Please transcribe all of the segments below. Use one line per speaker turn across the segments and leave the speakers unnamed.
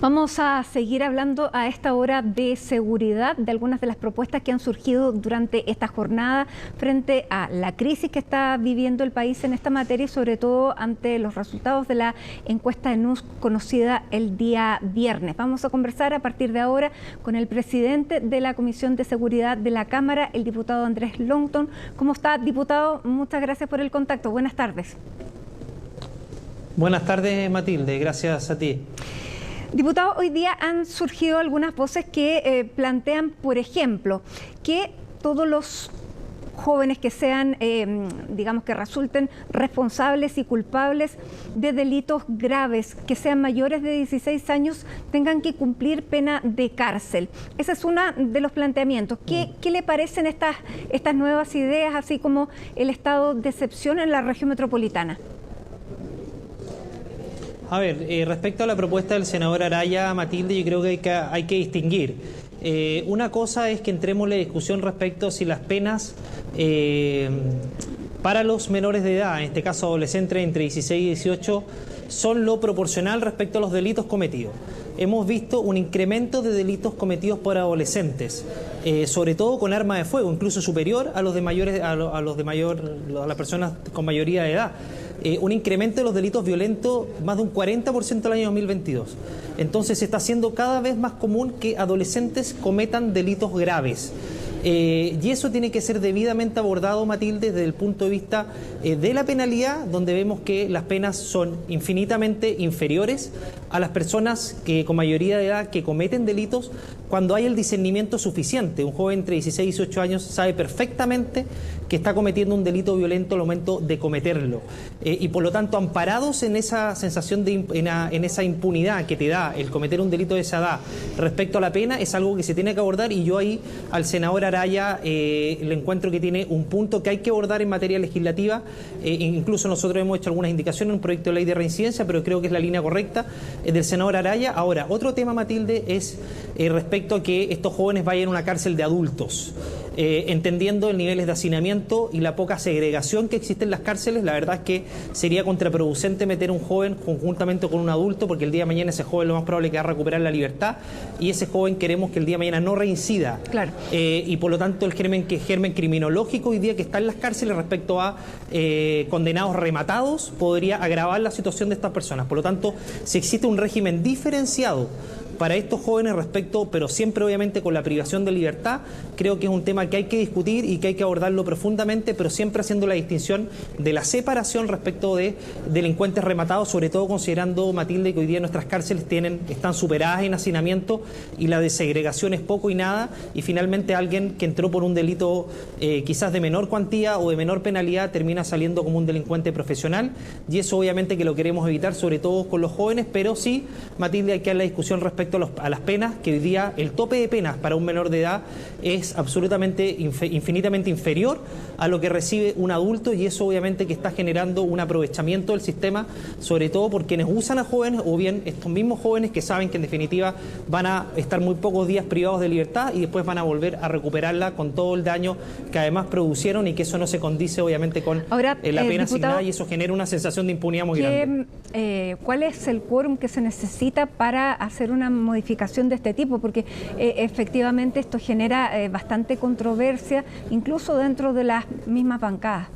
Vamos a seguir hablando a esta hora de seguridad, de algunas de las propuestas que han surgido durante esta jornada frente a la crisis que está viviendo el país en esta materia y sobre todo ante los resultados de la encuesta ENUS conocida el día viernes. Vamos a conversar a partir de ahora con el presidente de la Comisión de Seguridad de la Cámara, el diputado Andrés Longton. ¿Cómo está, diputado? Muchas gracias por el contacto. Buenas tardes.
Buenas tardes, Matilde. Gracias a ti.
Diputado, hoy día han surgido algunas voces que plantean, por ejemplo, que todos los jóvenes que sean, digamos que resulten responsables y culpables de delitos graves, que sean mayores de 16 años, tengan que cumplir pena de cárcel. Ese es uno de los planteamientos. ¿Qué le parecen estas nuevas ideas, así como el estado de excepción en la región metropolitana?
A ver, respecto a la propuesta del senador Araya, Matilde, yo creo que hay que distinguir. Una cosa es que entremos en la discusión respecto a si las penas para los menores de edad, en este caso adolescentes entre 16 y 18, son lo proporcional respecto a los delitos cometidos. Hemos visto un incremento de delitos cometidos por adolescentes, sobre todo con arma de fuego, incluso superior a los de mayores, a las personas con mayoría de edad. Un incremento de los delitos violentos más de un 40% el año 2022. Entonces se está haciendo cada vez más común que adolescentes cometan delitos graves. Y eso tiene que ser debidamente abordado, Matilde, desde el punto de vista de la penalidad, donde vemos que las penas son infinitamente inferiores a las personas que con mayoría de edad que cometen delitos cuando hay el discernimiento suficiente. Un joven entre 16 y 18 años sabe perfectamente que está cometiendo un delito violento al momento de cometerlo. Y por lo tanto, amparados en esa sensación en esa impunidad que te da el cometer un delito de esa edad respecto a la pena, es algo que se tiene que abordar, y yo ahí al senador Araya le encuentro que tiene un punto que hay que abordar en materia legislativa. Incluso nosotros hemos hecho algunas indicaciones en un proyecto de ley de reincidencia, pero creo que es la línea correcta del senador Araya. Ahora, otro tema, Matilde, es respecto a que estos jóvenes vayan a una cárcel de adultos. Entendiendo el niveles de hacinamiento y la poca segregación que existe en las cárceles, la verdad es que sería contraproducente meter a un joven conjuntamente con un adulto, porque el día de mañana ese joven lo más probable es que va a recuperar la libertad, y ese joven queremos que el día de mañana no reincida.
Claro.
Y por lo tanto el germen criminológico hoy día que está en las cárceles respecto a condenados rematados podría agravar la situación de estas personas. Por lo tanto, si existe un régimen diferenciado para estos jóvenes respecto, pero siempre obviamente con la privación de libertad, creo que es un tema que hay que discutir y que hay que abordarlo profundamente, pero siempre haciendo la distinción de la separación respecto de delincuentes rematados, sobre todo considerando, Matilde, que hoy día nuestras cárceles están superadas en hacinamiento y la desegregación es poco y nada, y finalmente alguien que entró por un delito quizás de menor cuantía o de menor penalidad termina saliendo como un delincuente profesional, y eso obviamente que lo queremos evitar, sobre todo con los jóvenes, pero sí, Matilde, hay que dar la discusión respecto a las penas, que hoy día el tope de penas para un menor de edad es absolutamente infinitamente inferior a lo que recibe un adulto, y eso obviamente que está generando un aprovechamiento del sistema, sobre todo por quienes usan a jóvenes, o bien estos mismos jóvenes que saben que en definitiva van a estar muy pocos días privados de libertad y después van a volver a recuperarla con todo el daño que además producieron, y que eso no se condice obviamente con la pena asignada, y eso genera una sensación de impunidad muy grande.
¿Cuál es el quórum que se necesita para hacer una modificación de este tipo? Porque efectivamente esto genera bastante controversia, incluso dentro de las mismas bancadas.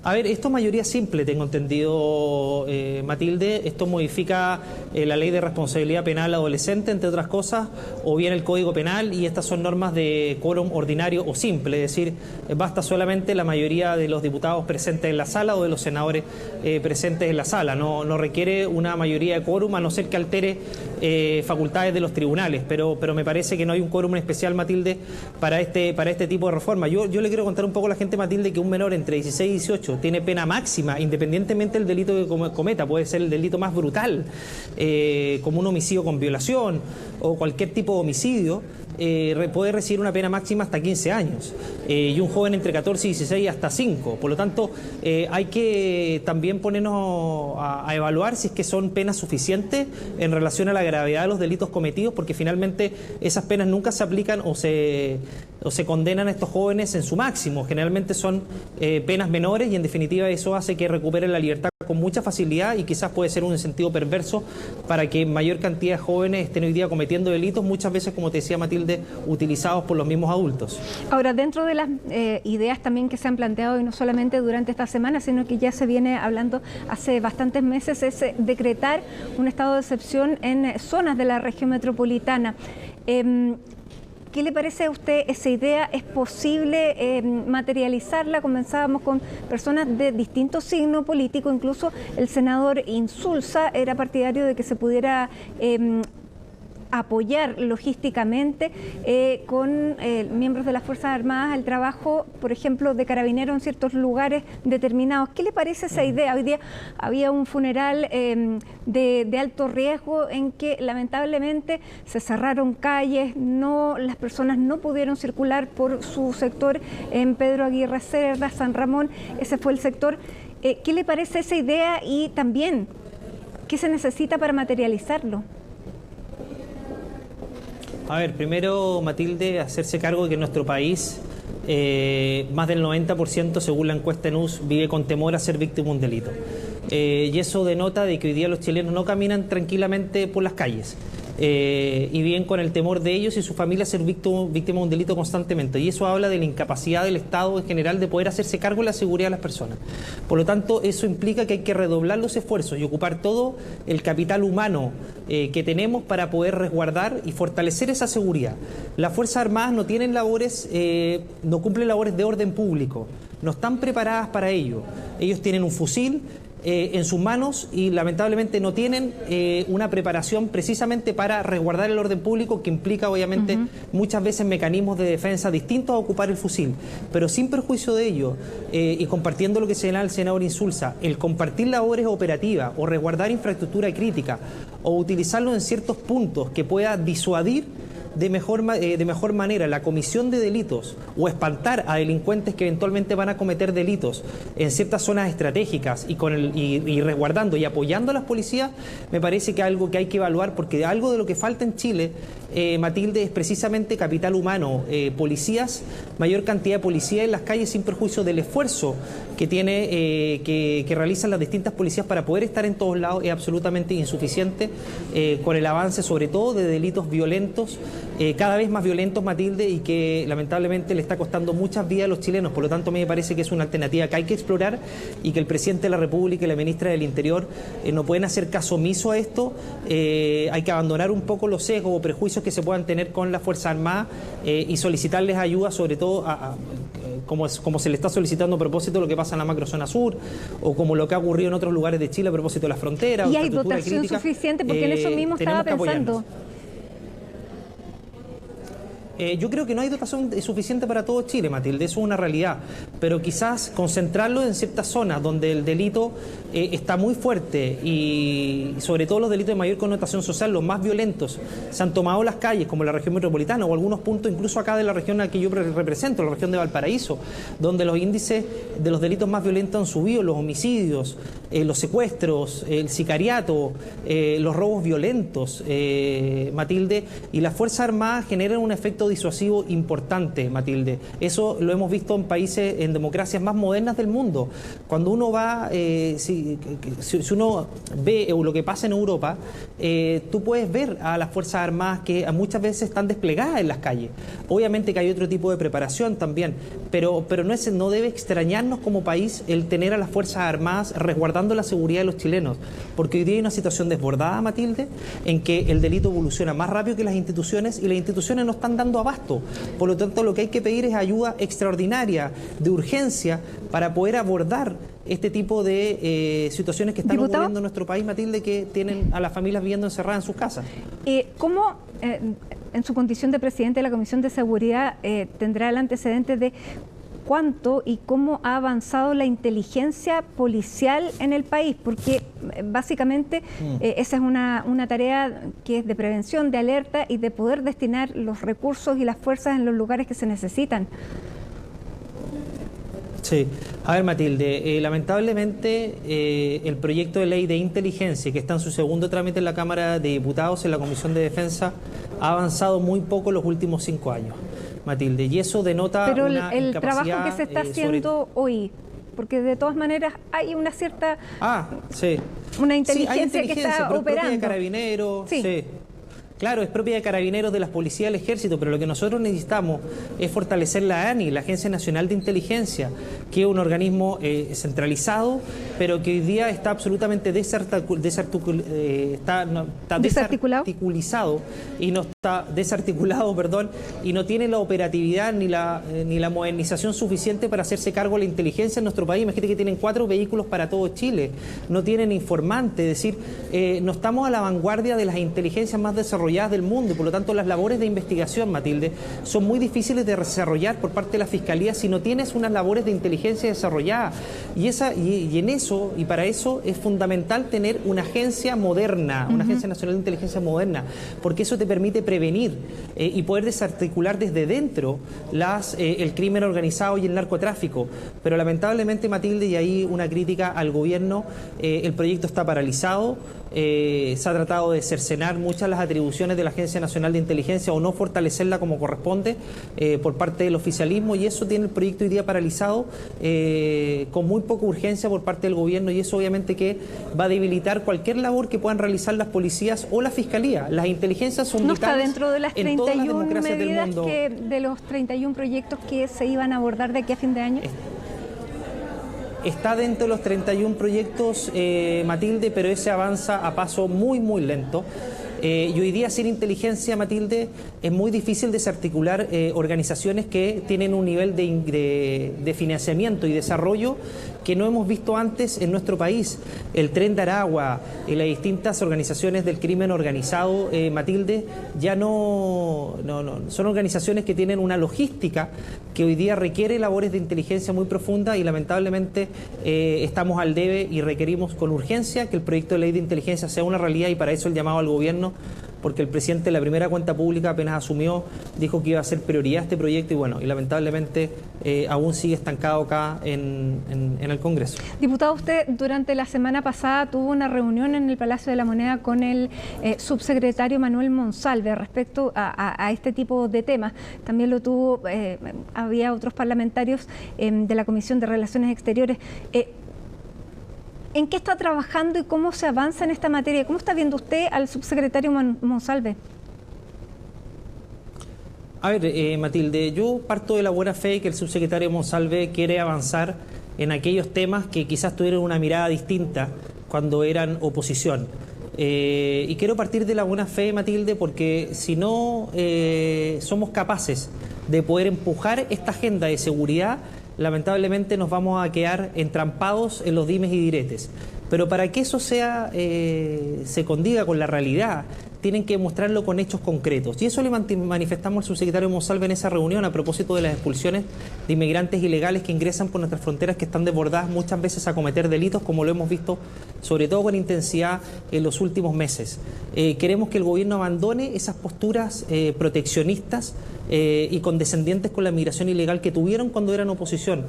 A ver, esto es mayoría simple, tengo entendido, Matilde. Esto modifica la ley de responsabilidad penal adolescente, entre otras cosas, o bien el Código Penal, y estas son normas de quórum ordinario o simple, es decir, basta solamente la mayoría de los diputados presentes en la sala o de los senadores presentes en la sala. No requiere una mayoría de quórum, a no ser que altere facultades de los tribunales, pero me parece que no hay un quórum especial, Matilde, para este tipo de reforma. Yo le quiero contar un poco a la gente, Matilde, que un menor entre 16 y 18 tiene pena máxima, independientemente del delito que cometa. Puede ser el delito más brutal, como un homicidio con violación o cualquier tipo de homicidio, puede recibir una pena máxima hasta 15 años. Y un joven entre 14 y 16 hasta 5. Por lo tanto, hay que también ponernos a evaluar si es que son penas suficientes en relación a la gravedad de los delitos cometidos, porque finalmente esas penas nunca se aplican o se condenan a estos jóvenes en su máximo. Generalmente son penas menores, y en definitiva eso hace que recuperen la libertad con mucha facilidad y quizás puede ser un incentivo perverso para que mayor cantidad de jóvenes estén hoy día cometiendo delitos, muchas veces, como te decía Matilde, utilizados por los mismos adultos.
Ahora, dentro de las ideas también que se han planteado, y no solamente durante esta semana, sino que ya se viene hablando hace bastantes meses, es decretar un estado de excepción en zonas de la región metropolitana. ¿Qué le parece a usted esa idea? ¿Es posible materializarla? Comenzábamos con personas de distintos signos políticos, incluso el senador Insulza era partidario de que se pudiera apoyar logísticamente con miembros de las Fuerzas Armadas al trabajo, por ejemplo, de carabineros en ciertos lugares determinados. ¿Qué le parece esa idea? Hoy día había un funeral de alto riesgo en que lamentablemente se cerraron calles, las personas no pudieron circular por su sector en Pedro Aguirre Cerda, San Ramón, ese fue el sector. ¿Qué le parece esa idea y también qué se necesita para materializarlo?
A ver, primero, Matilde, hacerse cargo de que en nuestro país más del 90%, según la encuesta ENUS, vive con temor a ser víctima de un delito. Y eso denota de que hoy día los chilenos no caminan tranquilamente por las calles. Y viven con el temor de ellos y su familia ser víctima de un delito constantemente. Y eso habla de la incapacidad del Estado en general de poder hacerse cargo de la seguridad de las personas. Por lo tanto, eso implica que hay que redoblar los esfuerzos y ocupar todo el capital humano que tenemos para poder resguardar y fortalecer esa seguridad. Las Fuerzas Armadas no tienen labores, no cumplen labores de orden público, no están preparadas para ello. Ellos tienen un fusil en sus manos y lamentablemente no tienen una preparación precisamente para resguardar el orden público, que implica obviamente muchas veces mecanismos de defensa distintos a ocupar el fusil, pero sin perjuicio de ello y compartiendo lo que señala el senador Insulza, el compartir labores operativas o resguardar infraestructura crítica o utilizarlo en ciertos puntos que pueda disuadir de mejor manera la comisión de delitos o espantar a delincuentes que eventualmente van a cometer delitos en ciertas zonas estratégicas y resguardando y apoyando a las policías, me parece que es algo que hay que evaluar, porque algo de lo que falta en Chile, Matilde, es precisamente capital humano, policías, mayor cantidad de policías en las calles, sin perjuicio del esfuerzo que que realizan las distintas policías para poder estar en todos lados. Es absolutamente insuficiente con el avance sobre todo de delitos violentos, cada vez más violentos, Matilde, y que lamentablemente le está costando muchas vidas a los chilenos. Por lo tanto, a mí me parece que es una alternativa que hay que explorar y que el presidente de la República y la ministra del Interior no pueden hacer caso omiso a esto. Hay que abandonar un poco los sesgos o prejuicios que se puedan tener con las Fuerzas Armadas y solicitarles ayuda, sobre todo como se le está solicitando a propósito de lo que pasa en la macrozona sur o como lo que ha ocurrido en otros lugares de Chile a propósito de las fronteras.
¿Y hay dotación suficiente? Porque en eso mismo estaba pensando.
Yo creo que no hay dotación suficiente para todo Chile, Matilde, eso es una realidad, pero quizás concentrarlo en ciertas zonas donde el delito está muy fuerte y sobre todo los delitos de mayor connotación social, los más violentos, se han tomado las calles, como la región metropolitana o algunos puntos incluso acá de la región a la que yo represento, la región de Valparaíso, donde los índices de los delitos más violentos han subido, los homicidios, los secuestros, el sicariato, los robos violentos, Matilde, y las Fuerzas Armadas generan un efecto disuasivo importante, Matilde. Eso lo hemos visto en países, en democracias más modernas del mundo. Cuando uno va, si uno ve lo que pasa en Europa, tú puedes ver a las Fuerzas Armadas que muchas veces están desplegadas en las calles. Obviamente que hay otro tipo de preparación también, pero no debe extrañarnos como país el tener a las Fuerzas Armadas resguardando la seguridad de los chilenos, porque hoy día hay una situación desbordada, Matilde, en que el delito evoluciona más rápido que las instituciones y las instituciones no están dando abasto. Por lo tanto, lo que hay que pedir es ayuda extraordinaria, de urgencia, para poder abordar este tipo de situaciones que están ocurriendo en nuestro país, Matilde, que tienen a las familias viviendo encerradas en sus casas.
¿Cómo, en su condición de presidente de la Comisión de Seguridad, tendrá el antecedente de cuánto y cómo ha avanzado la inteligencia policial en el país? Porque básicamente esa es una tarea que es de prevención, de alerta y de poder destinar los recursos y las fuerzas en los lugares que se necesitan.
Sí, a ver, Matilde, lamentablemente el proyecto de ley de inteligencia que está en su segundo trámite en la Cámara de Diputados, en la Comisión de Defensa, ha avanzado muy poco en los últimos 5 años, Matilde, y eso denota
pero
una
el
incapacidad,
trabajo que se está haciendo hoy, porque de todas maneras hay una cierta...
Sí.
Una
Sí,
inteligencia,
hay inteligencia
que está
pero
operando.
propia de Carabineros,
Sí.
sí. Claro, es propia de Carabineros, de las policías, del Ejército, pero lo que nosotros necesitamos es fortalecer la ANI, la Agencia Nacional de Inteligencia, que es un organismo centralizado, pero que hoy día está absolutamente desarticulado y no está desarticulado, perdón, y no tiene la operatividad ni la modernización suficiente para hacerse cargo de la inteligencia en nuestro país. Imagínate que tienen 4 vehículos para todo Chile, no tienen informantes, es decir, no estamos a la vanguardia de las inteligencias más desarrolladas del mundo, y por lo tanto las labores de investigación, Matilde, son muy difíciles de desarrollar por parte de la Fiscalía si no tienes unas labores de inteligencia desarrolladas. Y en eso, y para eso es fundamental tener una agencia moderna, una Agencia Nacional de Inteligencia moderna, porque eso te permite prevenir y poder desarticular desde dentro el crimen organizado y el narcotráfico. Pero lamentablemente, Matilde, y ahí una crítica al gobierno, el proyecto está paralizado. Se ha tratado de cercenar muchas de las atribuciones de la Agencia Nacional de Inteligencia o no fortalecerla como corresponde por parte del oficialismo, y eso tiene el proyecto hoy día paralizado con muy poca urgencia por parte del gobierno, y eso obviamente que va a debilitar cualquier labor que puedan realizar las policías o la Fiscalía. Las inteligencias son
¿No
vitales
está dentro de las
en todas las
31
democracias del
medidas
mundo.
de los 31 proyectos que se iban a abordar de aquí a fin de año?
Está dentro de los 31 proyectos, Matilde, pero ese avanza a paso muy, muy lento. Y hoy día sin inteligencia, Matilde, es muy difícil desarticular organizaciones que tienen un nivel de financiamiento y desarrollo que no hemos visto antes en nuestro país. El Tren de Aragua y las distintas organizaciones del crimen organizado, Matilde, ya no son organizaciones que tienen una logística que hoy día requiere labores de inteligencia muy profunda, y lamentablemente estamos al debe y requerimos con urgencia que el proyecto de ley de inteligencia sea una realidad, y para eso el llamado al gobierno, porque el presidente de la primera cuenta pública apenas asumió, dijo que iba a ser prioridad este proyecto, y lamentablemente aún sigue estancado acá en el Congreso.
Diputado, usted durante la semana pasada tuvo una reunión en el Palacio de la Moneda con el subsecretario Manuel Monsalve respecto a este tipo de temas. También lo tuvo, había otros parlamentarios de la Comisión de Relaciones Exteriores. ¿En qué está trabajando y cómo se avanza en esta materia? ¿Cómo está viendo usted al subsecretario Monsalve?
A ver, Matilde, yo parto de la buena fe que el subsecretario Monsalve quiere avanzar en aquellos temas que quizás tuvieron una mirada distinta cuando eran oposición. Y quiero partir de la buena fe, Matilde, porque si no somos capaces de poder empujar esta agenda de seguridad, lamentablemente nos vamos a quedar entrampados en los dimes y diretes. Pero para que eso se condiga con la realidad, tienen que demostrarlo con hechos concretos. Y eso le manifestamos al subsecretario Monsalve en esa reunión a propósito de las expulsiones de inmigrantes ilegales que ingresan por nuestras fronteras, que están desbordadas muchas veces a cometer delitos, como lo hemos visto sobre todo con intensidad en los últimos meses. Queremos que el gobierno abandone esas posturas proteccionistas y condescendientes con la migración ilegal que tuvieron cuando eran oposición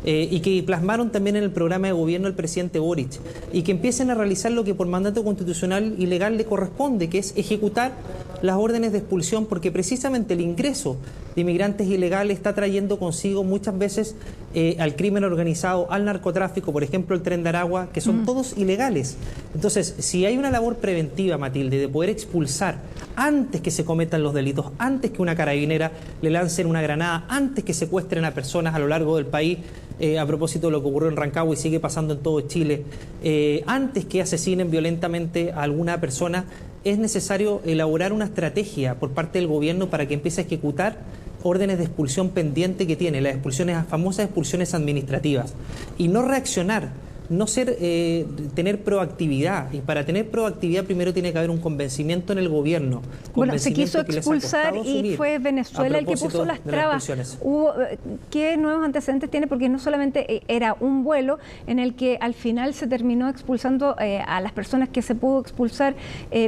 y que plasmaron también en el programa de gobierno el presidente Boric, y que empiecen a realizar lo que por mandato constitucional y legal le corresponde, que es ejecutar las órdenes de expulsión, porque precisamente el ingreso de inmigrantes ilegales está trayendo consigo muchas veces al crimen organizado, al narcotráfico, por ejemplo el Tren de Aragua, que son todos ilegales. Entonces, si hay una labor preventiva, Matilde, de poder expulsar antes que se cometan los delitos, antes que una carabinera le lancen una granada, antes que secuestren a personas a lo largo del país, a propósito de lo que ocurrió en Rancagua y sigue pasando en todo Chile, antes que asesinen violentamente a alguna persona, es necesario elaborar una estrategia por parte del gobierno para que empiece a ejecutar órdenes de expulsión pendiente que tiene, las expulsiones, las famosas expulsiones administrativas, y no reaccionar, no tener proactividad. Y para tener proactividad primero tiene que haber un convencimiento en el gobierno.
Bueno, se quiso expulsar y fue Venezuela el que puso las trabas. ¿Qué nuevos antecedentes tiene? Porque no solamente era un vuelo en el que al final se terminó expulsando a las personas que se pudo expulsar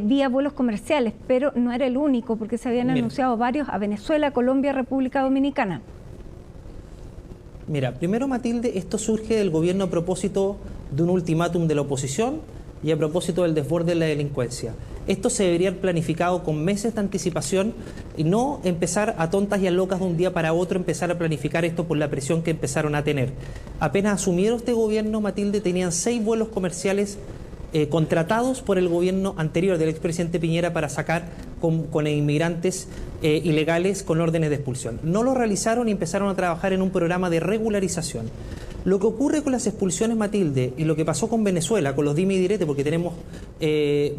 vía vuelos comerciales, pero no era el único, porque se habían anunciado varios a Venezuela, Colombia, República Dominicana.
Mira, primero, Matilde, esto surge del gobierno a propósito de un ultimátum de la oposición y a propósito del desborde de la delincuencia. Esto se debería haber planificado con meses de anticipación y no empezar a tontas y a locas de un día para otro empezar a planificar esto por la presión que empezaron a tener. Apenas asumieron este gobierno, Matilde, tenían 6 vuelos comerciales contratados por el gobierno anterior del expresidente Piñera para sacar con inmigrantes ilegales con órdenes de expulsión. No lo realizaron y empezaron a trabajar en un programa de regularización. Lo que ocurre con las expulsiones, Matilde, y lo que pasó con Venezuela, con los dime y direte, porque tenemos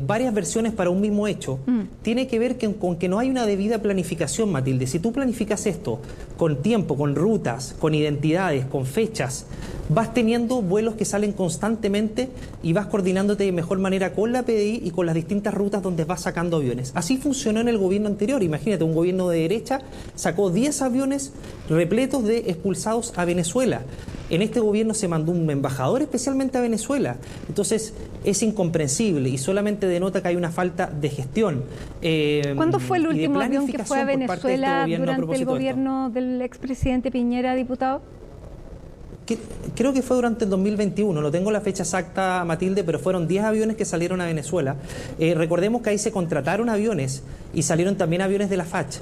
varias versiones para un mismo hecho, tiene que ver con que no hay una debida planificación, Matilde. Si tú planificas esto con tiempo, con rutas, con identidades, con fechas, vas teniendo vuelos que salen constantemente y vas coordinándote de mejor manera con la PDI y con las distintas rutas donde vas sacando aviones. Así funcionó en el gobierno anterior. Imagínate, un gobierno de derecha sacó 10 aviones repletos de expulsados a Venezuela. En este gobierno se mandó un embajador especialmente a Venezuela. Entonces es incomprensible y solamente denota que hay una falta de gestión.
¿Cuándo fue el último avión que fue a Venezuela durante el gobierno del expresidente Piñera, diputado?
Creo que fue durante el 2021, no tengo la fecha exacta, Matilde, pero fueron 10 aviones que salieron a Venezuela. Recordemos que ahí se contrataron aviones y salieron también aviones de la FACH.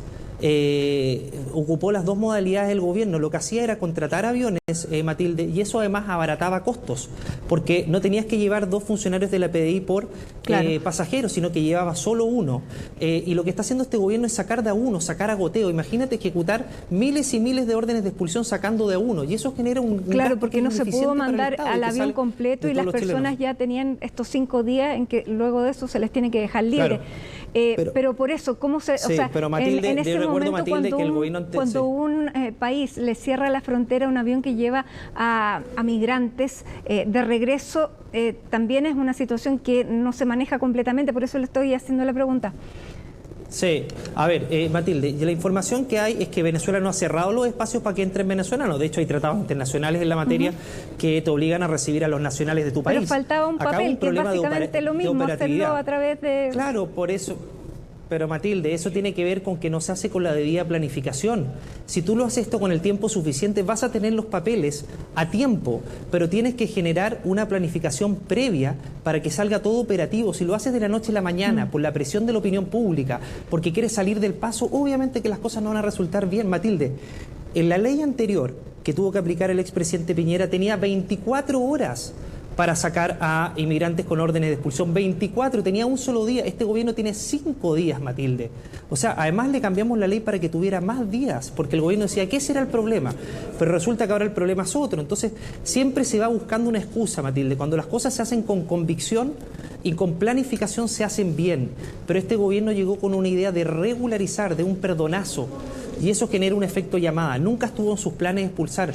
Ocupó las dos modalidades del gobierno. Lo que hacía era contratar aviones, Matilde, y eso además abarataba costos, porque no tenías que llevar 2 funcionarios de la PDI por pasajeros, sino que llevaba solo uno. Y lo que está haciendo este gobierno es sacar de a uno, sacar a goteo. Imagínate ejecutar miles y miles de órdenes de expulsión sacando de a uno, y eso genera un
claro, porque no se pudo mandar al avión completo y las personas ya tenían estos 5 días en que luego de eso se les tiene que dejar libre. Claro. Pero por eso, ¿cómo se...?
Sí,
o sea,
pero Matilde,
en ese momento,
Matilde, que el gobierno
cuando un país le cierra la frontera a un avión que lleva a migrantes de regreso, también es una situación que no se maneja completamente, por eso le estoy haciendo la pregunta.
Sí, a ver, Matilde, la información que hay es que Venezuela no ha cerrado los espacios para que entren venezolanos. De hecho, hay tratados internacionales en la materia que te obligan a recibir a los nacionales de tu país.
Pero faltaba un papel, que es básicamente lo mismo, hacerlo a través de...
Claro, por eso... Pero Matilde, eso tiene que ver con que no se hace con la debida planificación. Si tú lo haces esto con el tiempo suficiente, vas a tener los papeles a tiempo, pero tienes que generar una planificación previa para que salga todo operativo. Si lo haces de la noche a la mañana, por la presión de la opinión pública, porque quieres salir del paso, obviamente que las cosas no van a resultar bien. Matilde, en la ley anterior que tuvo que aplicar el expresidente Piñera tenía 24 horas para sacar a inmigrantes con órdenes de expulsión. 24, tenía un solo día. Este gobierno tiene 5 días, Matilde. O sea, además le cambiamos la ley para que tuviera más días, porque el gobierno decía que ese era el problema. Pero resulta que ahora el problema es otro. Entonces, siempre se va buscando una excusa, Matilde. Cuando las cosas se hacen con convicción y con planificación se hacen bien. Pero este gobierno llegó con una idea de regularizar, de un perdonazo. Y eso genera un efecto llamada. Nunca estuvo en sus planes expulsar,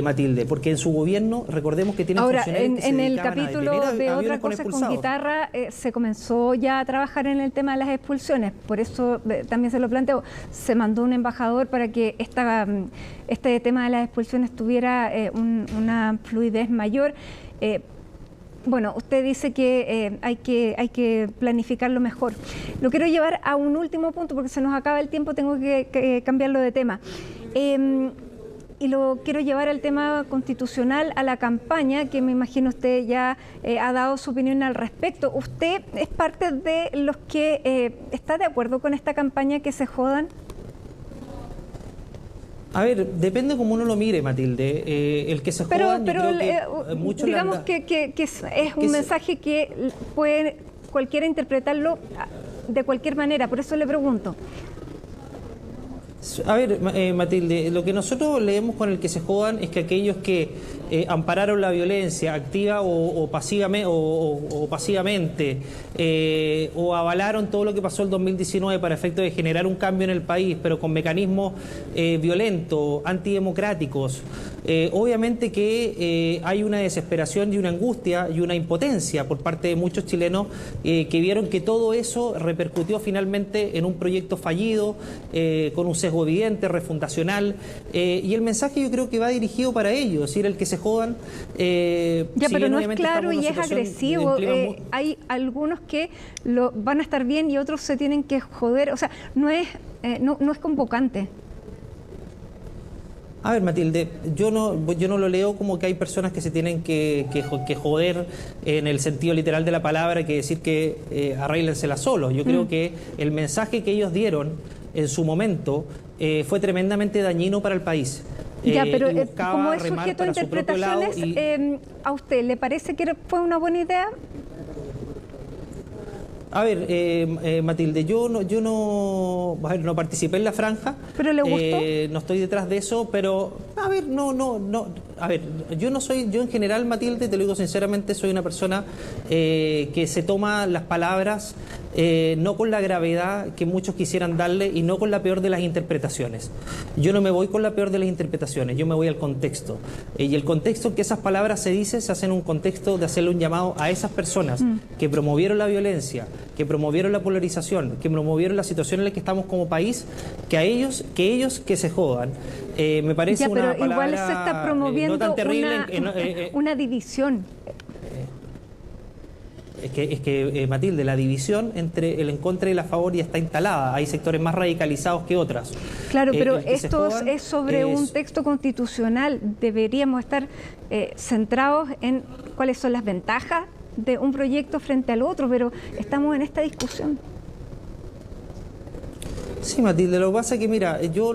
Matilde, porque en su gobierno, recordemos que tiene funcionarios que se
en el capítulo de Otra Cosa con Guitarra se comenzó ya a trabajar en el tema de las expulsiones. Por eso también se lo planteo. Se mandó un embajador para que este tema de las expulsiones tuviera una fluidez mayor. Bueno, usted dice que hay que planificarlo mejor. Lo quiero llevar a un último punto porque se nos acaba el tiempo, tengo que cambiarlo de tema. Y lo quiero llevar al tema constitucional, a la campaña, que me imagino usted ya ha dado su opinión al respecto. ¿Usted es parte de los que está de acuerdo con esta campaña que se jodan?
A ver, depende cómo uno lo mire, Matilde. El que se jodan,
pero digamos que es un mensaje que puede cualquiera interpretarlo de cualquier manera, por eso le pregunto.
A ver, Matilde, lo que nosotros leemos con el que se jodan es que aquellos que ampararon la violencia activa o pasivamente o avalaron todo lo que pasó el 2019 para efecto de generar un cambio en el país, pero con mecanismos violentos, antidemocráticos, obviamente que hay una desesperación y una angustia y una impotencia por parte de muchos chilenos que vieron que todo eso repercutió finalmente en un proyecto fallido, con un sesgo evidente, refundacional, y el mensaje yo creo que va dirigido para ellos, es decir, el que se jodan.
Pero no es claro y es agresivo. Hay algunos que van a estar bien y otros se tienen que joder. O sea, no es convocante.
A ver, Matilde, yo no lo leo como que hay personas que se tienen que joder en el sentido literal de la palabra, que decir que arréglensela solos. Yo creo que el mensaje que ellos dieron en su momento fue tremendamente dañino para el país.
Ya, pero
buscaba
como es
remar
sujeto a
para su propio lado
interpretaciones, ¿a usted le parece que fue una buena idea?
A ver, Matilde, yo no participé en la franja.
¿Pero le gustó?
No estoy detrás de eso, pero a ver, a ver, yo en general, Matilde, te lo digo sinceramente, soy una persona que se toma las palabras no con la gravedad que muchos quisieran darle y no con la peor de las interpretaciones. Yo no me voy con la peor de las interpretaciones, yo me voy al contexto. Y el contexto en que esas palabras se dicen, se hace en un contexto de hacerle un llamado a esas personas que promovieron la violencia, que promovieron la polarización, que promovieron la situación en la que estamos como país, que ellos que se jodan. Me parece
ya, pero
una palabra
igual se está promoviendo
no tan terrible,
una división.
Es que Matilde, la división entre el en contra y el a favor ya está instalada. Hay sectores más radicalizados que otras.
Claro, pero esto es sobre un texto constitucional. Deberíamos estar centrados en cuáles son las ventajas de un proyecto frente al otro, pero estamos en esta discusión.
Sí, Matilde, lo que pasa es que, mira, yo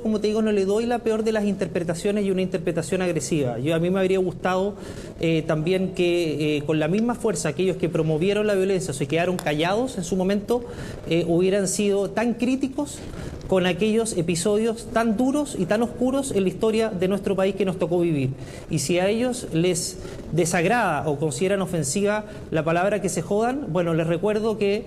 como te digo, no le doy la peor de las interpretaciones y una interpretación agresiva. A mí me habría gustado también que con la misma fuerza aquellos que promovieron la violencia o se quedaron callados en su momento hubieran sido tan críticos con aquellos episodios tan duros y tan oscuros en la historia de nuestro país que nos tocó vivir. Y si a ellos les desagrada o consideran ofensiva la palabra que se jodan, bueno, les recuerdo que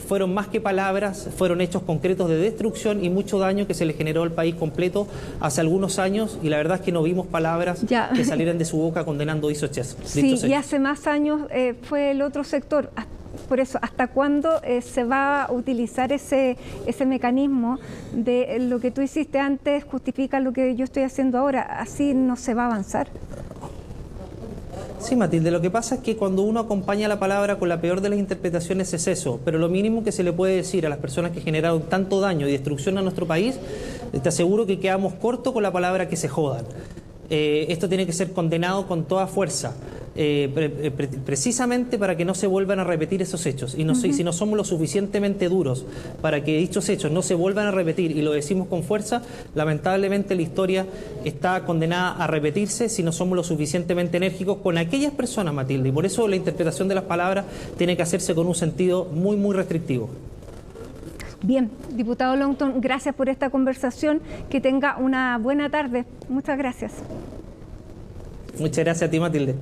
fueron más que palabras, fueron hechos concretos de destrucción y mucho daño que se le generó al país completo hace algunos años, y la verdad es que no vimos palabras que salieran de su boca condenando dichos hechos.
Sí, y hace más años fue el otro sector. Por eso, ¿hasta cuándo se va a utilizar ese mecanismo de lo que tú hiciste antes justifica lo que yo estoy haciendo ahora? Así no se va a avanzar.
Sí, Matilde, lo que pasa es que cuando uno acompaña la palabra con la peor de las interpretaciones es eso, pero lo mínimo que se le puede decir a las personas que generaron tanto daño y destrucción a nuestro país, te aseguro que quedamos cortos con la palabra que se jodan. Esto tiene que ser condenado con toda fuerza. Precisamente para que no se vuelvan a repetir esos hechos. Y si no somos lo suficientemente duros para que dichos hechos no se vuelvan a repetir, y lo decimos con fuerza, lamentablemente la historia está condenada a repetirse si no somos lo suficientemente enérgicos con aquellas personas, Matilde. Y por eso la interpretación de las palabras tiene que hacerse con un sentido muy, muy restrictivo.
Bien, diputado Longton, gracias por esta conversación. Que tenga una buena tarde. Muchas gracias.
Muchas gracias a ti, Matilde.